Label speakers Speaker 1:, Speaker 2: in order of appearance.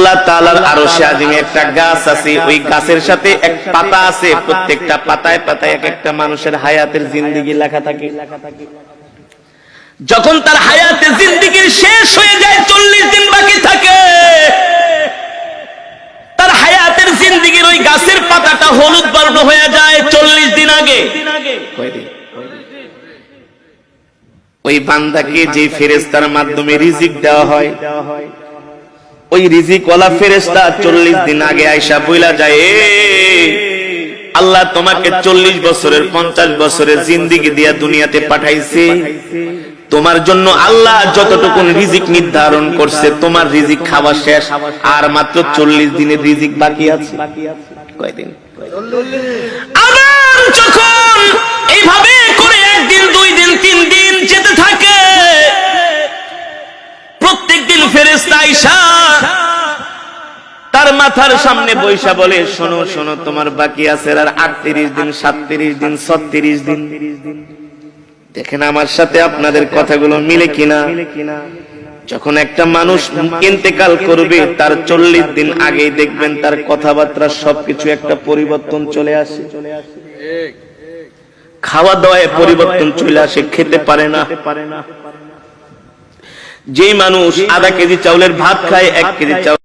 Speaker 1: আল্লাহ তাআলার আরশে আজিমে একটা গাছ আছে, ওই গাছের সাথে এক পাতা আছে, প্রত্যেকটা পাতায় পাতায় এক একটা মানুষের হায়াতের জিন্দেগি লেখা থাকে। যখন তার হায়াতের জিন্দেগি শেষ হয়ে যায়, 40 দিন বাকি থাকে, তার হায়াতের জিন্দেগির ওই গাছের পাতাটা হলুদ বর্ণ হয়ে যায় 40 দিন আগে। ওই বান্দাকে যে ফেরেশতার মাধ্যমে রিজিক দেওয়া হয়, ওই রিজিকওয়ালা ফেরেশতা 40 দিন আগে আয়েশা বইলা যায়, আল্লাহ তোমাকে 40 বছরের 50 বছরের জিন্দেগি দিয়া দুনিয়াতে পাঠাইছে, তোমার জন্য আল্লাহ যতটুকু রিজিক নির্ধারণ করছে, তোমার রিজিক খাওয়া শেষ, আর মাত্র 40 দিনের রিজিক বাকি আছে। কয়দিন? আবার যখন এইভাবে করে একদিন, 2 দিন, 3 দিন যেতে থাকে, প্রত্যেকদিন ফেরেশতা আয়েশা তার মাথার সামনে বৈশা বলে, শোনো শোনো, তোমার বাকি আছে আর 38 দিন, 37 দিন, 36 দিন। দেখেন আমার সাথে আপনাদের কথাগুলো মিলে কিনা। যখন একটা মানুষ ইন্তেকাল করবে, তার 40 দিন আগেই দেখবেন তার কথাবার্তা সবকিছু একটা পরিবর্তন চলে আসে, খাওয়া দাওয়ায় পরিবর্তন চলে আসে, খেতে পারে না। যে মানুষ আধা কেজি চাউলের ভাত খায়, 1 কেজি চাউল